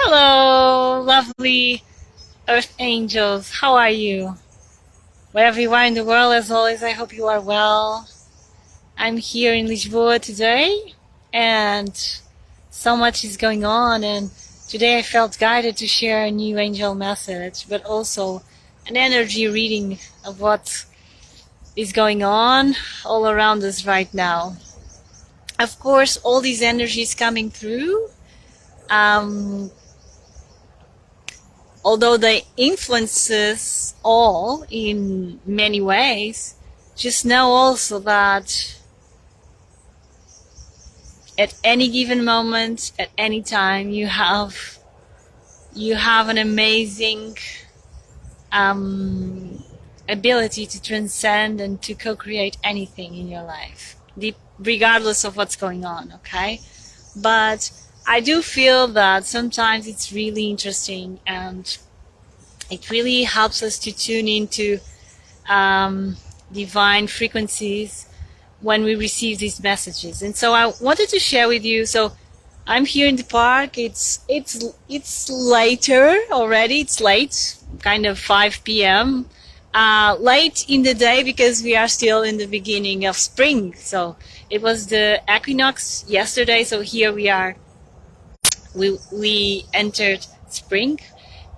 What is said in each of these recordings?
Hello, lovely Earth Angels. How are you? Wherever you are in the world, as always, I hope you are well. I'm here in Lisboa today, and so much is going on, and today I felt guided to share a new angel message, but also an energy reading of what is going on all around us right now. Of course, all these energies coming through, although they influences all in many ways, just know also that at any given moment, at any time, you have an amazing ability to transcend and to co-create anything in your life, regardless of what's going on, okay? But I do feel that sometimes it's really interesting and it really helps us to tune into divine frequencies when we receive these messages. And so I wanted to share with you. So I'm here in the park. It's later already. It's late, kind of 5 p.m. Late in the day because we are still in the beginning of spring. So it was the equinox yesterday. So here we are. We entered spring,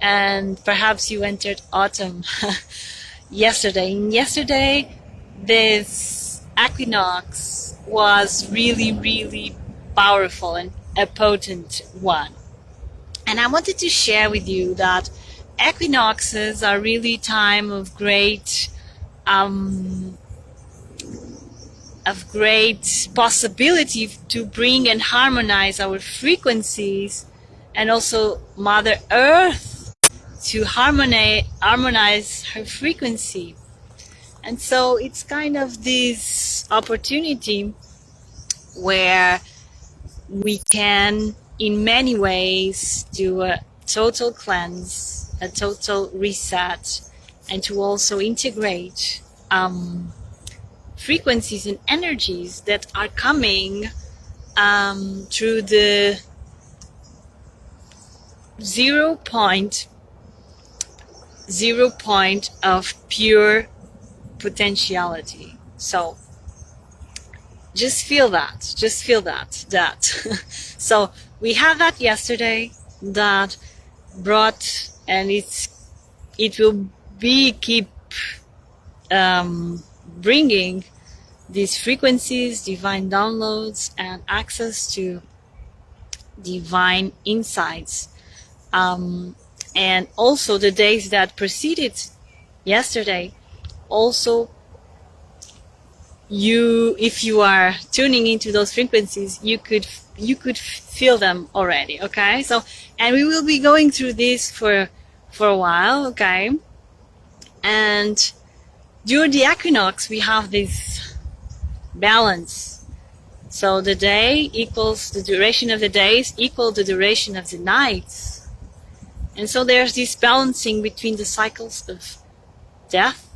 and perhaps you entered autumn yesterday. And yesterday, this equinox was really, really powerful and a potent one. And I wanted to share with you that equinoxes are really time of great possibility to bring and harmonize our frequencies, and also Mother Earth to harmonize her frequency. And so it's kind of this opportunity where we can in many ways do a total cleanse, a total reset, and to also integrate frequencies and energies that are coming through the 0 point of pure potentiality. So just feel that. So we had that yesterday that brought, and it will keep bringing these frequencies, divine downloads, and access to divine insights. And also the days that preceded yesterday, also if you are tuning into those frequencies, you could feel them already, okay? So, and we will be going through this for a while, okay? And during the equinox, we have this balance. So the day equals the duration of the days equal the duration of the nights. And so there's this balancing between the cycles of death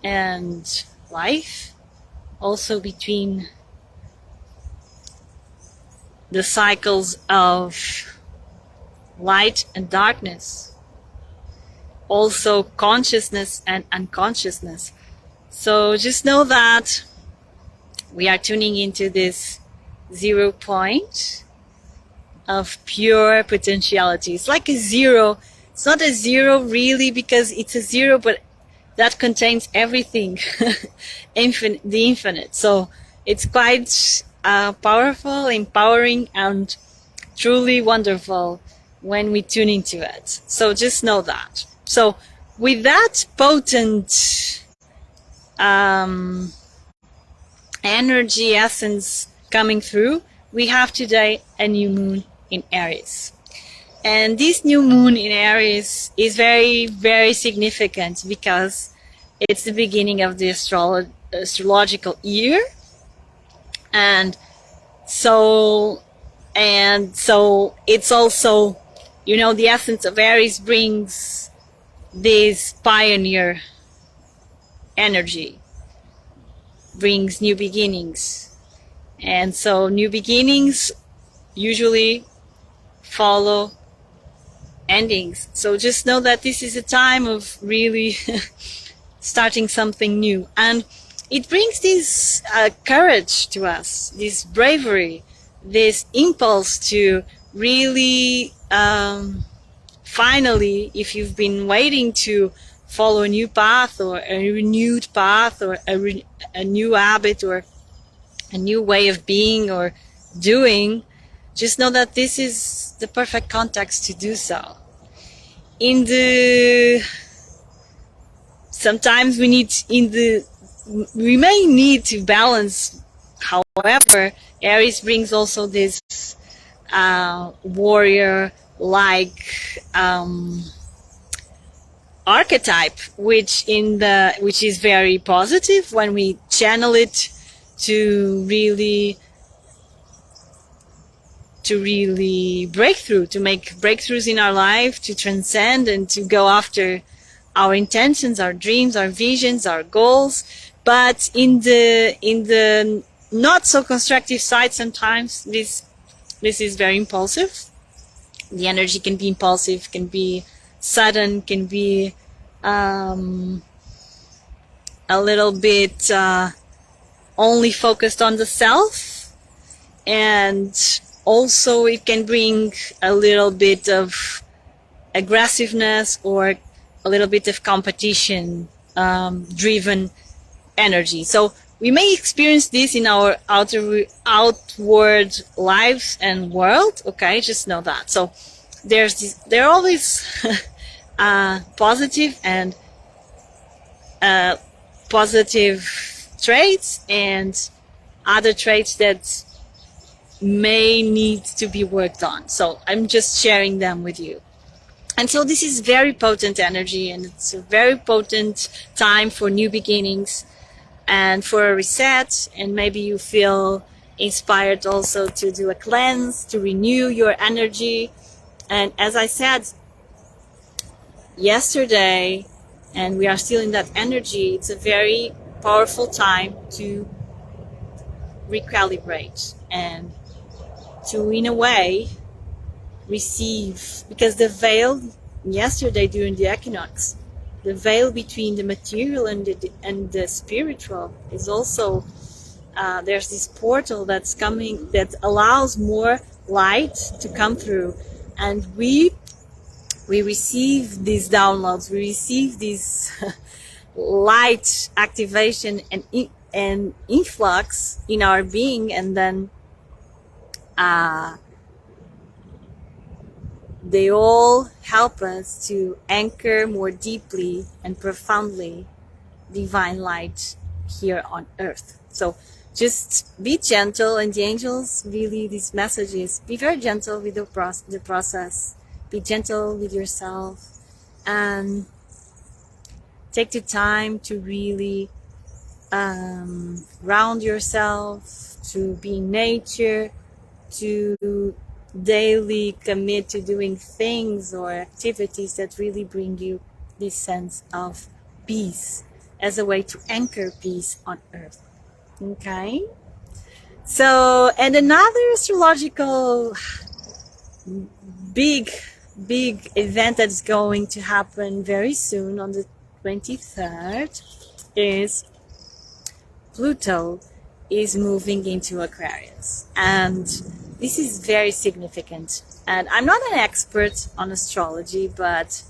and life, also between the cycles of light and darkness, also consciousness and unconsciousness. So just know that we are tuning into this 0 point of pure potentiality. It's like a zero. It's not a zero really because it's a zero, but that contains everything, the infinite. So it's quite powerful, empowering, and truly wonderful when we tune into it. So just know that. So with that potent energy essence coming through, we have today a new moon in Aries. And this new moon in Aries is very, very significant because it's the beginning of the astrological year. And so it's also, the essence of Aries brings this pioneer energy, brings new beginnings. And so new beginnings usually follow endings. So just know that this is a time of really starting something new, and it brings this courage to us, this bravery, this impulse to really finally, if you've been waiting to follow a new path or a renewed path or a new habit or a new way of being or doing, just know that this is the perfect context to do so. Sometimes we may need to balance. However, Aries brings also this warrior like archetype, which is very positive when we channel it to really break through, to make breakthroughs in our life, to transcend and to go after our intentions, our dreams, our visions, our goals. But in the not so constructive side, sometimes this is very impulsive. The energy can be impulsive, can be sudden, can be a little bit only focused on the self, and also it can bring a little bit of aggressiveness or a little bit of competition driven energy. So we may experience this in our outward lives and world. Okay, just know that. So there are always positive and positive traits and other traits that may need to be worked on. So I'm just sharing them with you. And so this is very potent energy, and it's a very potent time for new beginnings and for a reset. And maybe you feel inspired also to do a cleanse, to renew your energy. And as I said yesterday, and we are still in that energy, it's a very powerful time to recalibrate and to, in a way, receive, because the veil yesterday during the equinox, the veil between the material and the spiritual is also there's this portal that's coming that allows more light to come through, and we receive these downloads, we receive this light activation and influx in our being, and then they all help us to anchor more deeply and profoundly divine light here on earth. So just be gentle, and the angels, really, this message is be very gentle with the process, be gentle with yourself, and take the time to really ground yourself, to be in nature, to daily commit to doing things or activities that really bring you this sense of peace as a way to anchor peace on earth. Okay, so, and another astrological big event that's going to happen very soon on the 23rd is Pluto is moving into Aquarius, and this is very significant. And I'm not an expert on astrology, but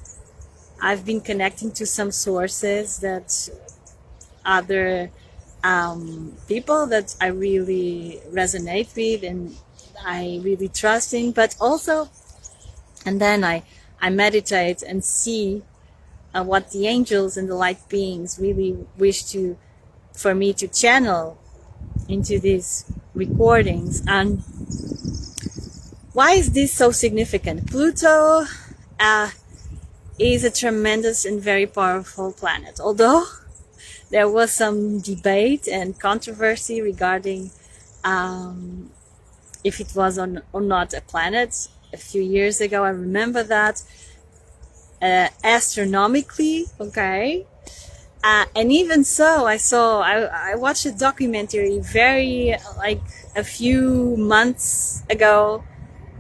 I've been connecting to some sources that other people that I really resonate with and I really trust in, but also, and then I meditate and see what the angels and the light beings really wish for me to channel into these recordings. And why is this so significant? Pluto is a tremendous and very powerful planet, although there was some debate and controversy regarding if it was or not a planet a few years ago. I remember that astronomically, okay. And even so, I watched a documentary like a few months ago,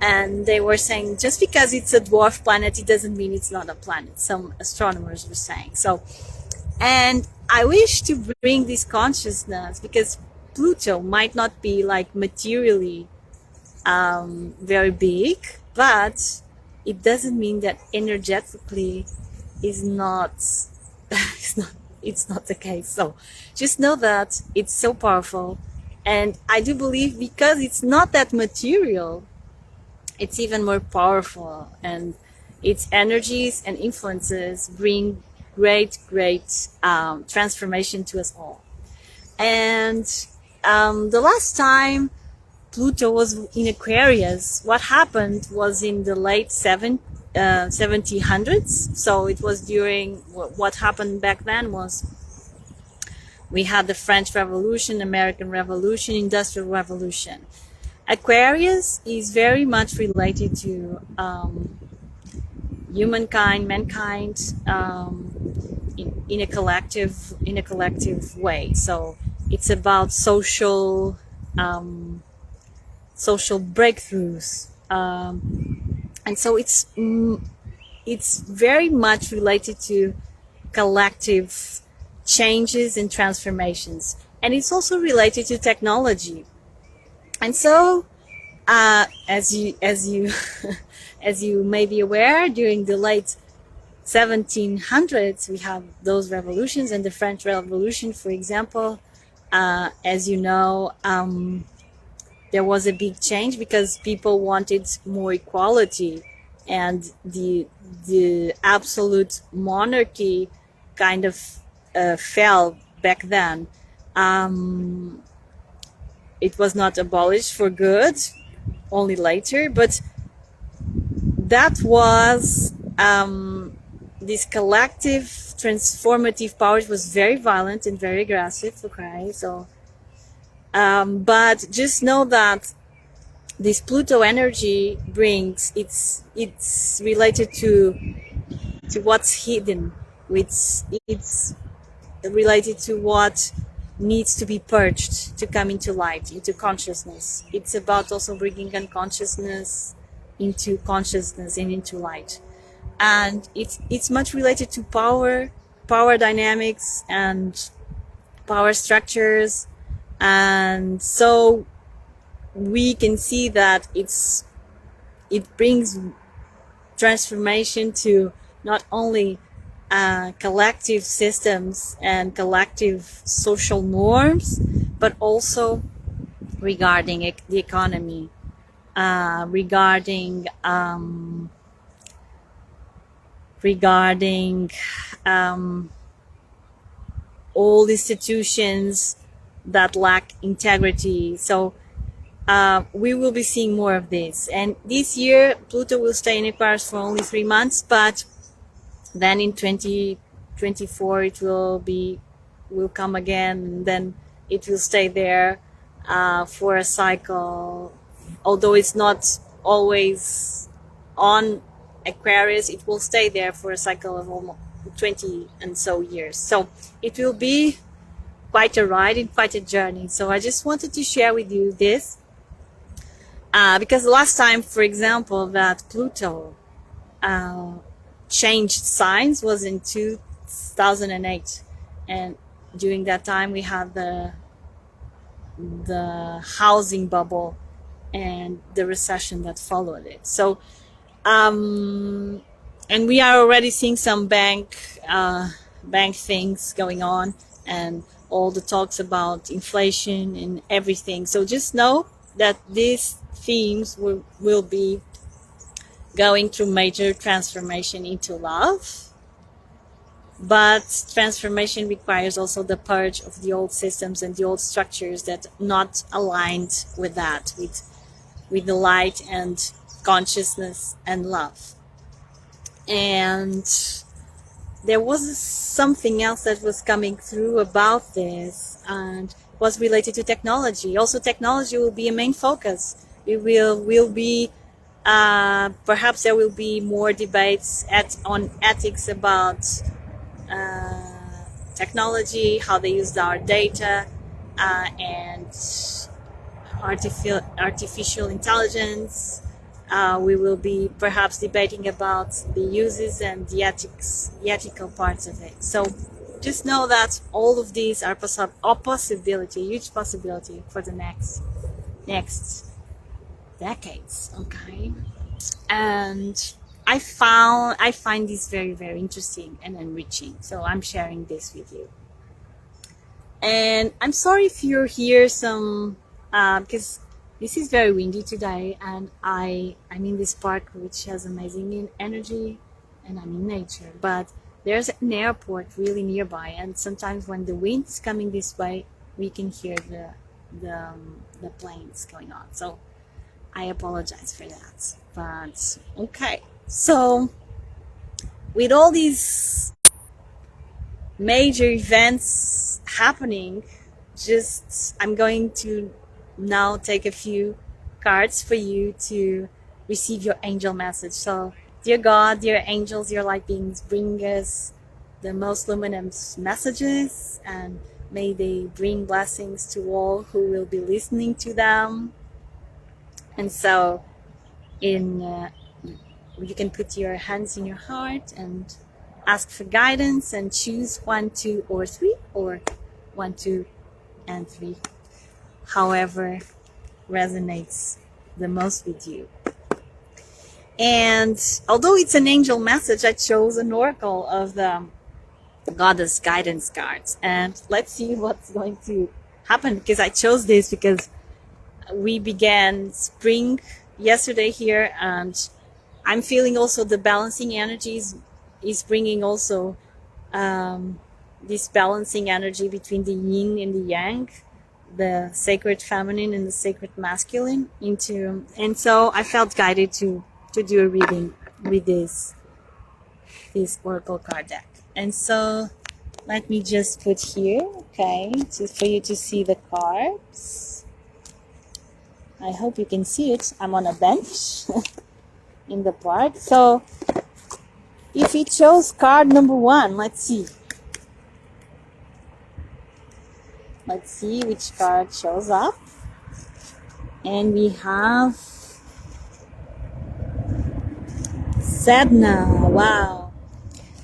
And they were saying just because it's a dwarf planet, it doesn't mean it's not a planet. Some astronomers were saying so. And I wish to bring this consciousness, because Pluto might not be like materially very big, but it doesn't mean that energetically is not, it's not the case. So just know that it's so powerful. And I do believe because it's not that material, it's even more powerful, and its energies and influences bring great transformation to us all. And the last time Pluto was in Aquarius, what happened was in the late 1700s. So it was during what happened back then was we had the French Revolution, American Revolution, Industrial Revolution. Aquarius is very much related to mankind, in a collective way. So it's about social breakthroughs, and so it's very much related to collective changes and transformations, and it's also related to technology. And so, as you as you may be aware, during the late 1700s, we have those revolutions, and the French Revolution, for example. As you know, there was a big change because people wanted more equality, and the absolute monarchy kind of fell back then. It was not abolished for good, only later, but that was this collective transformative power. It was very violent and very aggressive. Okay, so but just know that this Pluto energy brings, it's related to what's hidden, which it's related to what needs to be purged to come into light, into consciousness. It's about also bringing unconsciousness into consciousness and into light. And it's much related to power dynamics and power structures. And so we can see that it brings transformation to not only collective systems and collective social norms, but also regarding the economy, regarding all institutions that lack integrity. So we will be seeing more of this. And this year, Pluto will stay in Aquarius for only 3 months, but then in 2024 it will come again, and then it will stay there for a cycle. Although it's not always on Aquarius, it will stay there for a cycle of almost 20 and so years. So it will be quite a ride and quite a journey. So I just wanted to share with you this, because the last time, for example, that Pluto changed signs was in 2008, and during that time we had the housing bubble and the recession that followed it. So and we are already seeing some bank things going on, and all the talks about inflation and everything. So just know that these themes will be going through major transformation into love. But transformation requires also the purge of the old systems and the old structures that are not aligned with that, with the light and consciousness and love. And there was something else that was coming through about this, and was related to technology. Also, technology will be a main focus. It will be perhaps there will be more debates on ethics about technology, how they use our data, and artificial intelligence, We will be perhaps debating about the uses and the ethical parts of it. So just know that all of these are a possibility, a huge possibility for the next decades. Okay, and I find this very, very interesting and enriching. So I'm sharing this with you. And I'm sorry if you hear some, because this is very windy today, and I'm in this park which has amazing energy, and I'm in nature. But there's an airport really nearby, and sometimes when the wind's coming this way, we can hear the planes going on. So I apologize for that. But okay, so with all these major events happening, just I'm going to now take a few cards for you to receive your angel message. So dear God, dear angels, dear light beings, bring us the most luminous messages, and may they bring blessings to all who will be listening to them. And so you can put your hands in your heart and ask for guidance and choose 1, 2, or 3, or 1, 2, and 3, however resonates the most with you. And although it's an angel message, I chose an oracle of the goddess guidance cards, and let's see what's going to happen, because I chose this because we began spring yesterday here, and I'm feeling also the balancing energies is bringing also this balancing energy between the yin and the yang, the sacred feminine and the sacred masculine into, and so I felt guided to do a reading with this oracle card deck. And so let me just put here, okay, for you to see the cards. I hope you can see it. I'm on a bench in the park. So if you chose card number 1, let's see which card shows up. And we have Sadhana. Wow.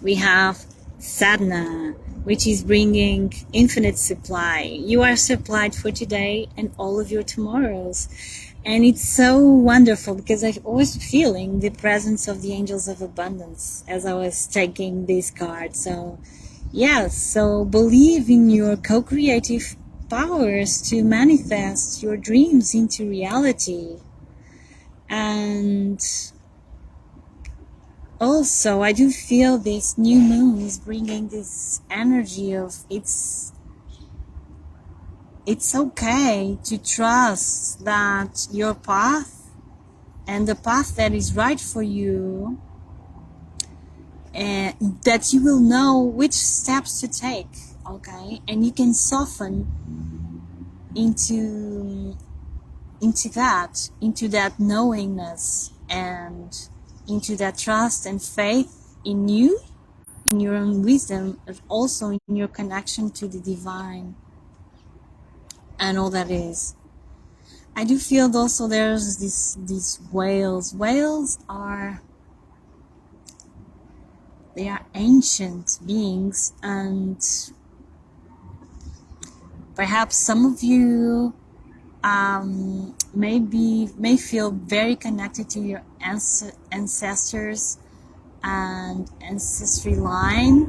We have Sadhana, which is bringing infinite supply. You are supplied for today and all of your tomorrows. And it's so wonderful because I was feeling the presence of the angels of abundance as I was taking this card. So yes, so believe in your co-creative powers to manifest your dreams into reality. And also, I do feel this new moon is bringing this energy of it's okay to trust that your path and the path that is right for you, and that you will know which steps to take, okay? And you can soften into that knowingness and into that trust and faith in you, in your own wisdom, but also in your connection to the divine and all that is. I do feel also there's these whales. Whales are ancient beings, and perhaps some of you may feel very connected to your ancestors and ancestry line,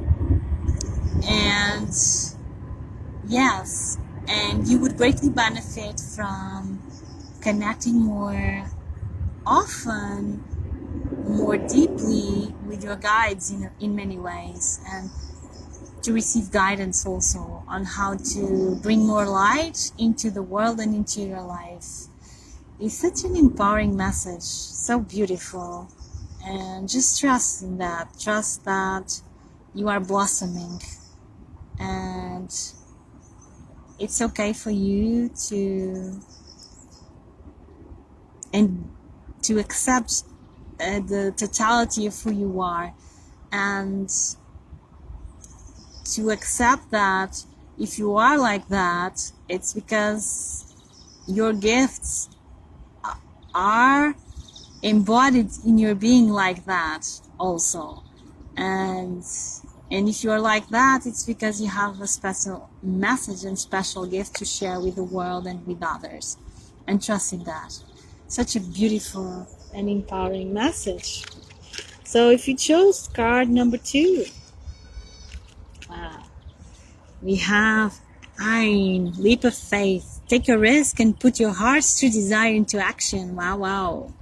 and yes, and you would greatly benefit from connecting more often, more deeply with your guides in many ways, and to receive guidance also on how to bring more light into the world and into your life. It's such an empowering message, so beautiful, and just trust in that. Trust that you are blossoming, and it's okay for you to accept the totality of who you are, and to accept that if you are like that, it's because your gifts are embodied in your being like that also. And if you're like that, it's because you have a special message and special gift to share with the world and with others. And trust in that. Such a beautiful and empowering message. So if you chose card number 2, wow, we have Aries, leap of faith. Take a risk and put your heart's true desire into action. Wow, wow.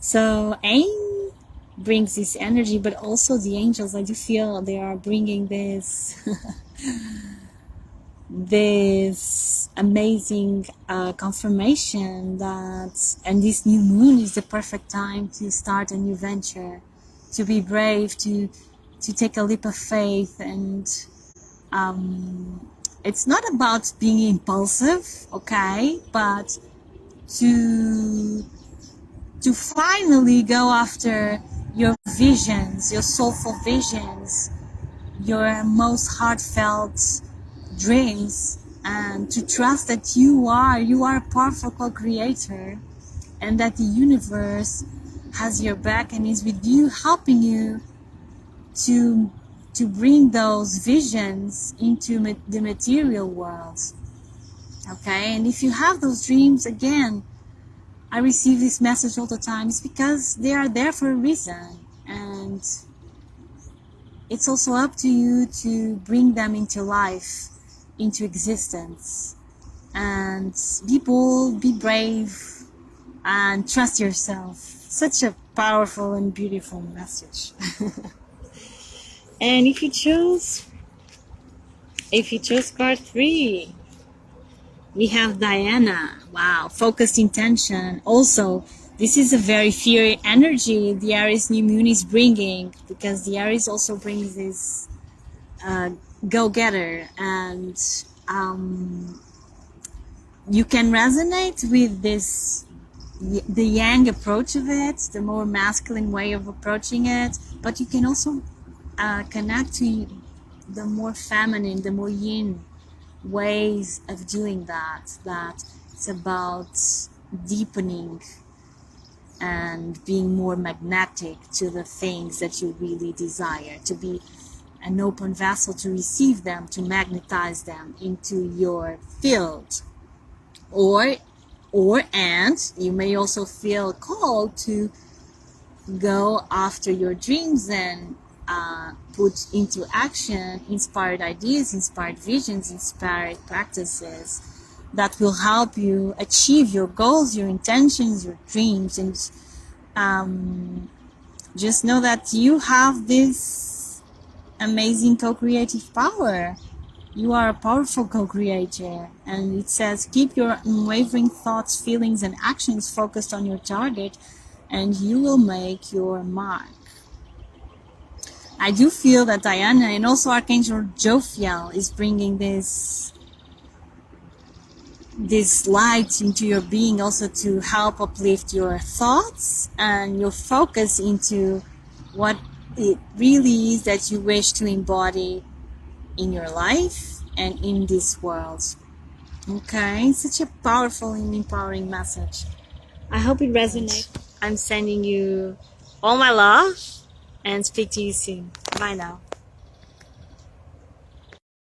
So Aries brings this energy, but also the angels, I do feel they are bringing this this amazing confirmation that, and this new moon is the perfect time to start a new venture, to be brave, to take a leap of faith. And it's not about being impulsive, okay, but to finally go after your visions, your soulful visions, your most heartfelt dreams, and to trust that you are a powerful co-creator, and that the universe has your back and is with you, helping you to bring those visions into the material world. Okay, and if you have those dreams, again, I receive this message all the time. It's because they are there for a reason, and it's also up to you to bring them into life, into existence. And be bold, be brave, and trust yourself. Such a powerful and beautiful message. And if you chose card 3, we have Diana. Wow, focused intention. Also, this is a very fiery energy the Aries new moon is bringing, because the Aries also brings this go-getter, and you can resonate with this, the yang approach of it, the more masculine way of approaching it, but you can also connect to the more feminine, the more yin ways of doing that it's about deepening and being more magnetic to the things that you really desire, to be an open vessel to receive them, to magnetize them into your field. And you may also feel called to go after your dreams and put into action inspired ideas, inspired visions, inspired practices that will help you achieve your goals, your intentions, your dreams. And just know that you have this amazing co-creative power. You are a powerful co-creator, and it says keep your unwavering thoughts, feelings, and actions focused on your target, and you will make your mark. I do feel that Diana and also Archangel Jophiel is bringing this light into your being, also to help uplift your thoughts and your focus into what it really is that you wish to embody in your life and in this world. Okay, such a powerful and empowering message. I hope it resonates. I'm sending you all my love and speak to you soon. Bye now.